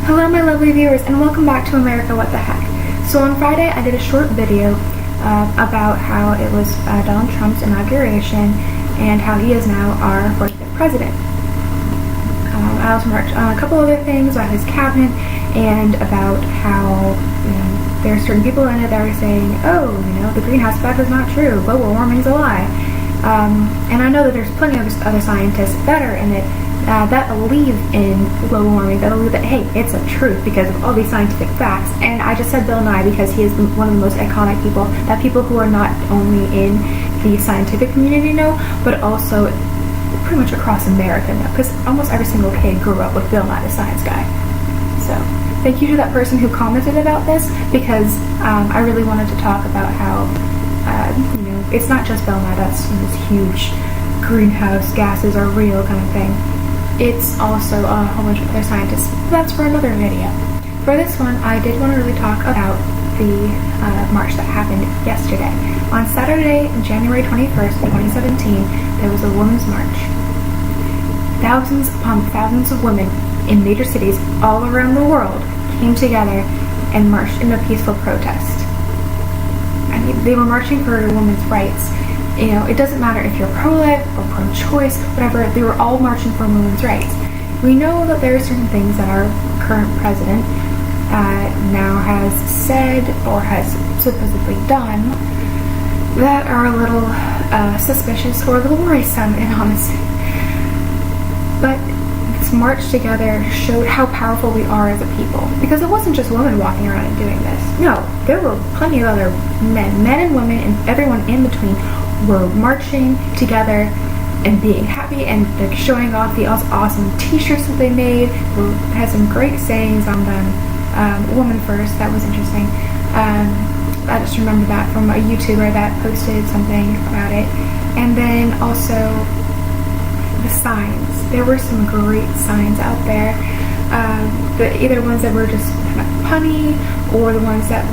Hello my lovely viewers, and welcome back to America What the Heck. So on Friday I did a short video about how it was Donald Trump's inauguration and how he is now our 45th president. I also marked on a couple other things about his cabinet and about how there are certain people in it that are saying, oh, the greenhouse effect is not true, global warming's a lie. And I know that there's plenty of other scientists that are in it that believe in global warming, that believe that, hey, it's a truth because of all these scientific facts. And I just said Bill Nye because he is one of the most iconic people that people who are not only in the scientific community know, but also pretty much across America know, because almost every single kid grew up with Bill Nye the Science Guy. So thank you to that person who commented about this, because I really wanted to talk about how it's not just Bill Nye that's this huge greenhouse gases are real kind of thing. It's also a whole bunch of other scientists. That's for another video. For this one, I did want to really talk about the march that happened yesterday. On Saturday, January 21st, 2017, there was a women's march. Thousands upon thousands of women in major cities all around the world came together and marched in a peaceful protest. I mean, they were marching for women's rights. It doesn't matter if you're pro-life or pro-choice, whatever, they were all marching for women's rights. We know that there are certain things that our current president now has said or has supposedly done that are a little suspicious or a little worrisome, in honesty. But this march together showed how powerful we are as a people, because it wasn't just women walking around and doing this. No, there were plenty of other men and women and everyone in between were marching together and being happy and showing off the awesome t-shirts that they made. Had some great sayings on them. Woman first, that was interesting. I just remember that from a YouTuber that posted something about it. And then also the signs. There were some great signs out there. Either ones that were just kind of punny, or the ones that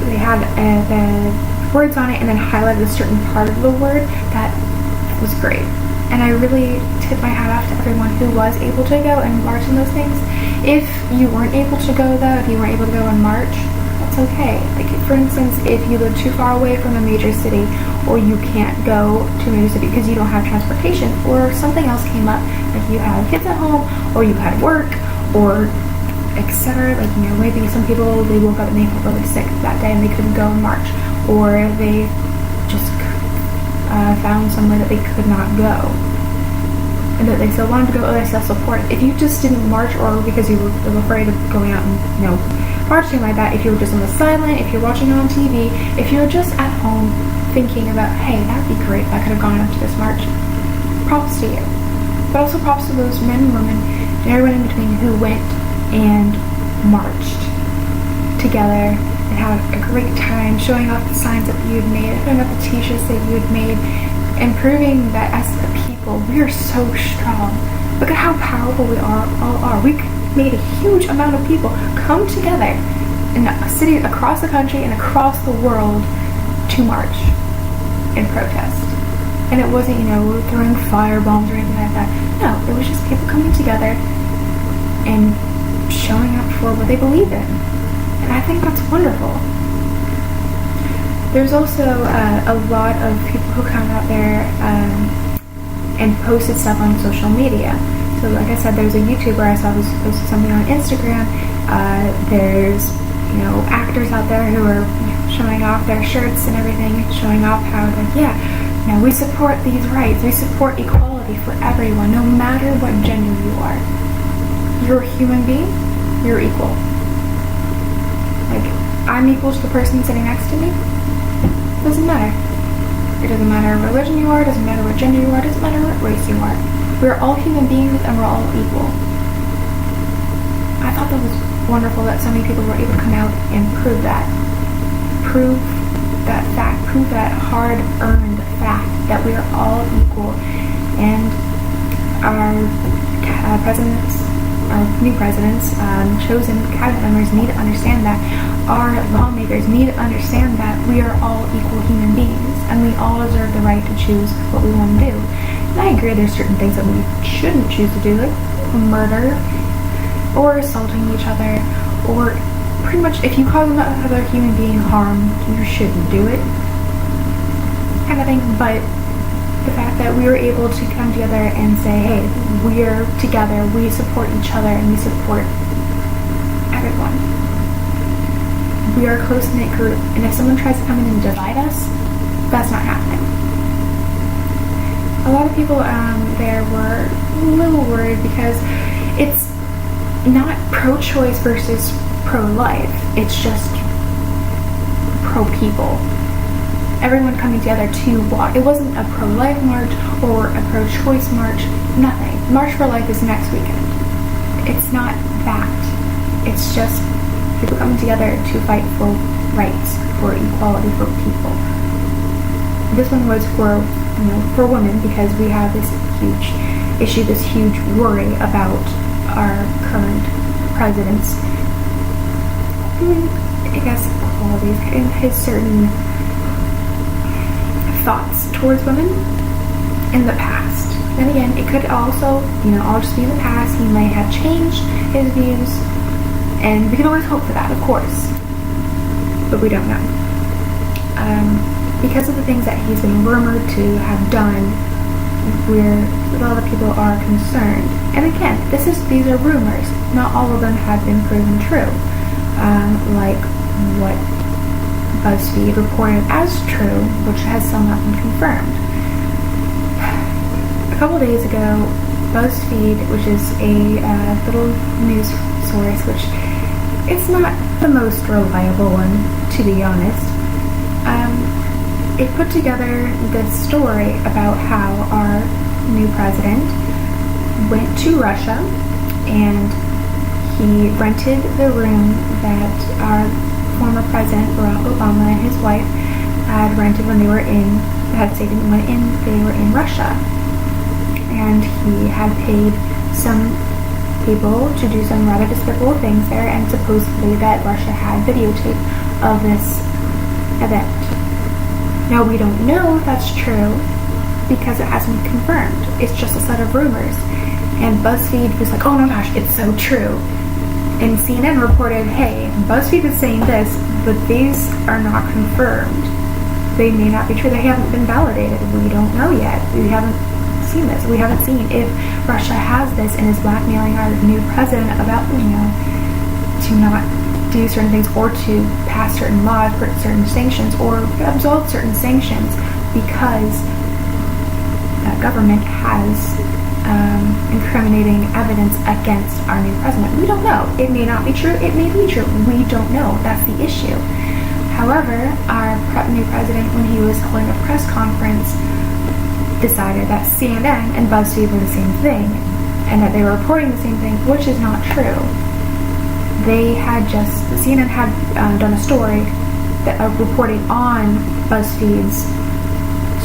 they had the words on it and then highlighted a certain part of the word. That was great. And I really tip my hat off to everyone who was able to go and march in those things. If you weren't able to go though, if you weren't able to go and march, that's okay. Like, for instance, if you live too far away from a major city, or you can't go to a major city because you don't have transportation, or something else came up, like you had kids at home, or you had work, or etc. Like, maybe some people, they woke up and they felt really sick that day and they couldn't go and march, or they just found somewhere that they could not go and that they still wanted to go, or they still support. If you just didn't march, or because you were afraid of going out and marching like that, if you were just on the sideline, if you're watching it on TV, if you're just at home thinking about, hey, that'd be great if I could have gone up to this march, props to you. But also props to those men and women and everyone in between who went and marched together and had a great time showing off the signs that you had made, showing off the t-shirts that you had made, and proving that as a people, we are so strong. Look at how powerful we all are. We made a huge amount of people come together in a city across the country and across the world to march and protest. And it wasn't, throwing firebombs or anything like that. No, it was just people coming together and showing up for what they believe in. And I think that's wonderful. There's also a lot of people who come out there and posted stuff on social media. So like I said, there's a YouTuber I saw who posted something on Instagram. There's actors out there who are showing off their shirts and everything, showing off how we support these rights, we support equality for everyone, no matter what gender you are. You're a human being, you're equal. Like, I'm equal to the person sitting next to me. Doesn't matter. It doesn't matter what religion you are, doesn't matter what gender you are, doesn't matter what race you are. We're all human beings and we're all equal. I thought that was wonderful that so many people were able to come out and prove that. Prove that fact. Prove that hard-earned fact that we are all equal. And our presidents, our new presidents, chosen cabinet members need to understand that. Our lawmakers need to understand that we are all equal human beings and we all deserve the right to choose what we want to do. And I agree there's certain things that we shouldn't choose to do, like murder, or assaulting each other, or pretty much if you cause another human being harm, you shouldn't do it, kind of thing. But the fact that we were able to come together and say, hey, we're together, we support each other, and we support everyone. We are a close-knit group, and if someone tries to come in and divide us, that's not happening. A lot of people there were a little worried because it's not pro-choice versus pro-life, it's just pro-people. Everyone coming together to walk. It wasn't a pro-life march or a pro-choice march, nothing. March for Life is next weekend. It's not that. It's just people coming together to fight for rights, for equality, for people. This one was for, for women, because we have this huge issue, this huge worry about our current president's, I guess, qualities and his certain thoughts towards women in the past. Then again, it could also, all just be in the past. He might have changed his views, and we can always hope for that, of course, but we don't know. Because of the things that he's been rumored to have done, a lot of people are concerned. And again, these are rumors. Not all of them have been proven true. Like what BuzzFeed reported as true, which has somewhat been confirmed. A couple days ago, BuzzFeed, which is a little news source, which it's not the most reliable one, to be honest, it put together this story about how our new president went to Russia and he rented the room that our former president Barack Obama and his wife had rented when they were in Russia, and he had paid some people to do some rather despicable things there, and supposedly that Russia had videotape of this event. Now, we don't know if that's true because it hasn't been confirmed. It's just a set of rumors. And BuzzFeed was like, oh my gosh, it's so true. And CNN reported, hey, BuzzFeed is saying this, but these are not confirmed. They may not be true. They haven't been validated. We don't know yet. We haven't seen this. We haven't seen if Russia has this and is blackmailing our new president about, to not do certain things, or to pass certain laws, put certain sanctions, or absolve certain sanctions because that government has incriminating evidence against our new president. We don't know. It may not be true. It may be true. We don't know. That's the issue. However, our new president, when he was holding a press conference, decided that CNN and BuzzFeed were the same thing, and that they were reporting the same thing, which is not true. CNN had done a story reporting on BuzzFeed's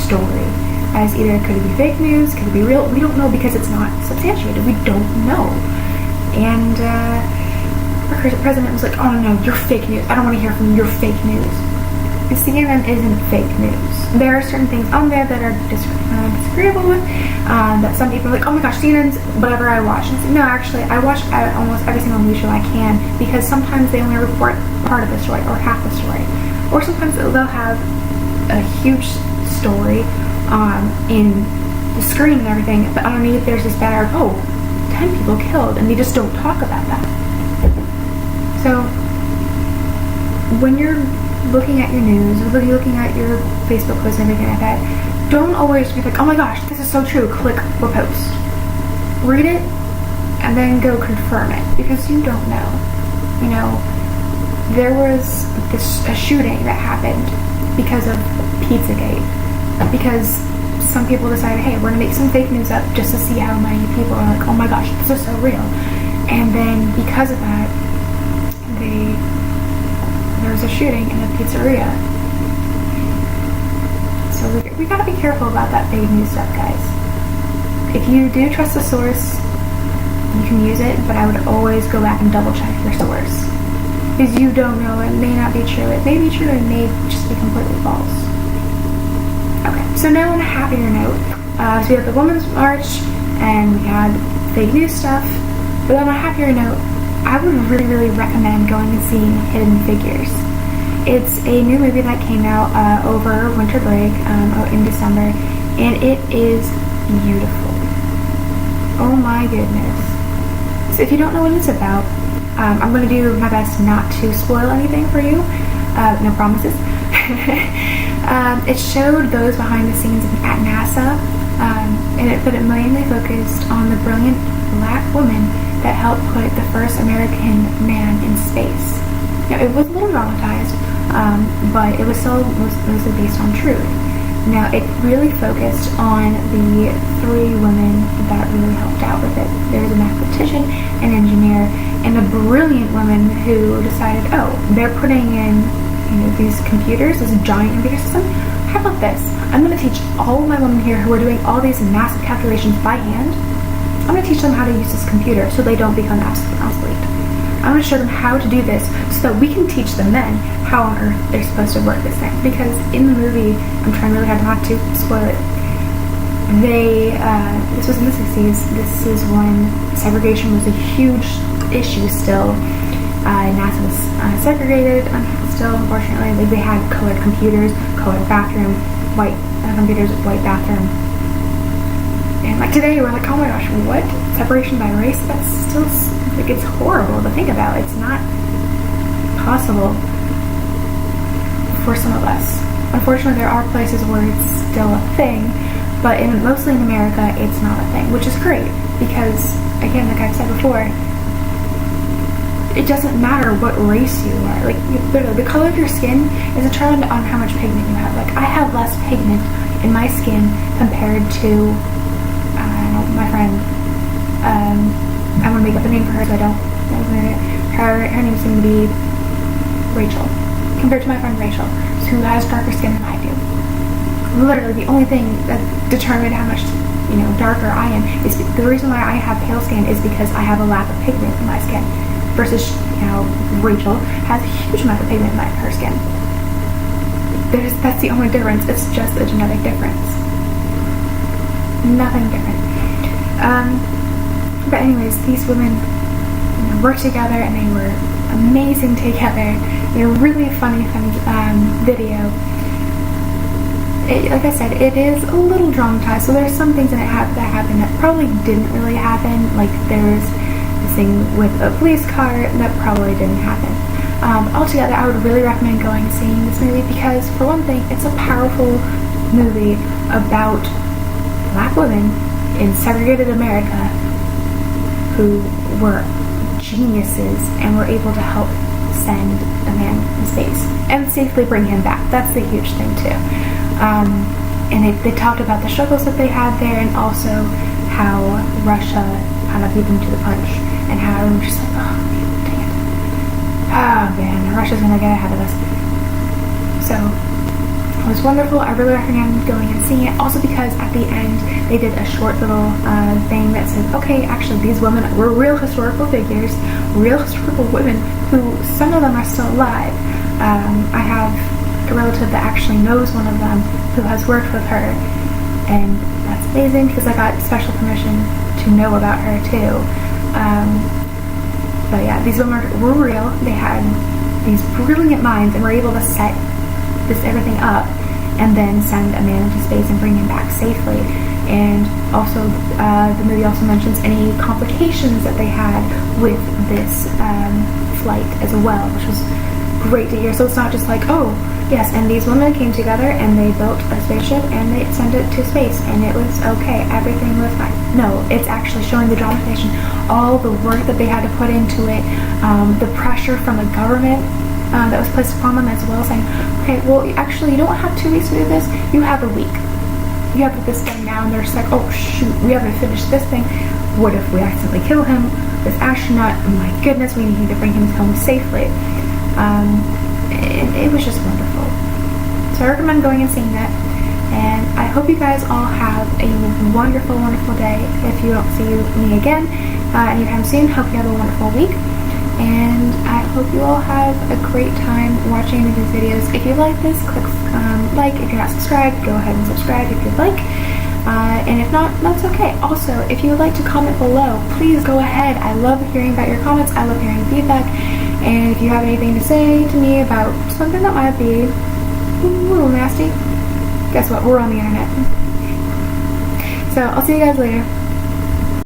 story as either could it be fake news, could it be real, we don't know because it's not substantiated, we don't know. And our president was like, oh no, you're fake news, I don't want to hear from you, you're fake news. CNN isn't fake news. There are certain things on there that are disagreeable with, that some people are like, oh my gosh, CNN's whatever I watch. And so, no, actually, I watch almost every single news show I can, because sometimes they only report part of the story or half the story. Or sometimes they'll have a huge story in the screen and everything, but underneath there's this banner of, 10 people killed, and they just don't talk about that. So, when you're looking at your news, or looking at your Facebook posts and everything like that, don't always be like, oh my gosh, this is so true, click repost. Read it, and then go confirm it, because you don't know. There was a shooting that happened because of Pizzagate, because some people decided, hey, we're going to make some fake news up just to see how many people are like, oh my gosh, this is so real. And then because of that, there was a shooting in a pizzeria. So we gotta be careful about that fake news stuff, guys. If you do trust the source, you can use it, but I would always go back and double check your source. Because you don't know, it may not be true. It may be true, it may just be completely false. Okay, so now on a happier note, so we had the Women's March, and we had fake news stuff, but on a happier note, I would really recommend going and seeing Hidden Figures. It's a new movie that came out over winter break in December, and it is beautiful. Oh my goodness. So if you don't know what it's about, I'm going to do my best not to spoil anything for you. No promises. It showed those behind the scenes at NASA, but it mainly focused on the brilliant black woman that helped put the first American man in space. Now, it was a little dramatized, but it was still mostly based on truth. Now, it really focused on the 3 women that really helped out with it. There was a mathematician, an engineer, and a brilliant woman who decided, oh, they're putting in these computers, this giant computer system. How about this? I'm going to teach all of my women here who are doing all these massive calculations by hand. I'm going to teach them how to use this computer so they don't become absolutely obsolete. I'm going to show them how to do this so that we can teach the men how on earth they're supposed to work this thing. Because in the movie, I'm trying really hard not to spoil it, this was in the 60s. This is when segregation was a huge issue still. NASA was segregated still, unfortunately. Like, they had colored computers, colored bathroom, white computers, white bathroom. And like today, we're like, oh my gosh, what? Separation by race? That's still, like, it's horrible to think about. It's not possible for some of us. Unfortunately, there are places where it's still a thing, but mostly in America, it's not a thing, which is great because, again, like I've said before, it doesn't matter what race you are. Like, the color of your skin is determined on how much pigment you have. Like, I have less pigment in my skin compared to, my friend. I'm gonna make up a name for her so I don't. Her name's gonna be Rachel. Compared to my friend Rachel, who has darker skin than I do. Literally, the only thing that determined how much darker I am is the reason why I have pale skin is because I have a lack of pigment in my skin. Versus, Rachel has a huge amount of pigment in her skin. That's the only difference. It's just a genetic difference. Nothing different. But anyways, these women worked together and they were amazing together. They were really funny video. Like I said, it is a little dramatized, so there's some things in it that happened that probably didn't really happen. Like, there's this thing with a police car that probably didn't happen. Altogether, I would really recommend going and seeing this movie because, for one thing, it's a powerful movie about black women in segregated America who were geniuses and were able to help send a man in space and safely bring him back. That's the huge thing too. And they talked about the struggles that they had there, and also how Russia kind of beat them to the punch, and how everyone was just like, oh, dang it. Oh man, Russia's gonna get ahead of us. So it was wonderful. I really recommend going and seeing it. Also because at the end they did a short little thing that said, okay, actually these women were real historical figures, real historical women who some of them are still alive. I have a relative that actually knows one of them who has worked with her, and that's amazing because I got special permission to know about her too. But yeah, these women were real. They had these brilliant minds and were able to set everything up and then send a man into space and bring him back safely. And also the movie also mentions any complications that they had with this flight as well, which was great to hear. So it's not just like, oh yes, and these women came together and they built a spaceship and they sent it to space and it was okay, everything was fine. No, it's actually showing the dramatization, all the work that they had to put into it, the pressure from the government that was placed upon them as well, saying, okay, well, actually, you don't have 2 weeks to do this, you have a week. You have to get this done now, and they're just like, oh, shoot, we haven't finished this thing. What if we accidentally kill him, this astronaut? Oh my goodness, we need to bring him home safely. It was just wonderful. So I recommend going and seeing that, and I hope you guys all have a wonderful, wonderful day. If you don't see me again anytime soon, hope you have a wonderful week. And I hope you all have a great time watching these videos. If you like this, click like. If you're not subscribed, go ahead and subscribe if you'd like. And if not, that's okay. Also, if you would like to comment below, please go ahead. I love hearing about your comments. I love hearing feedback. And if you have anything to say to me about something that might be a little nasty, guess what? We're on the internet. So I'll see you guys later.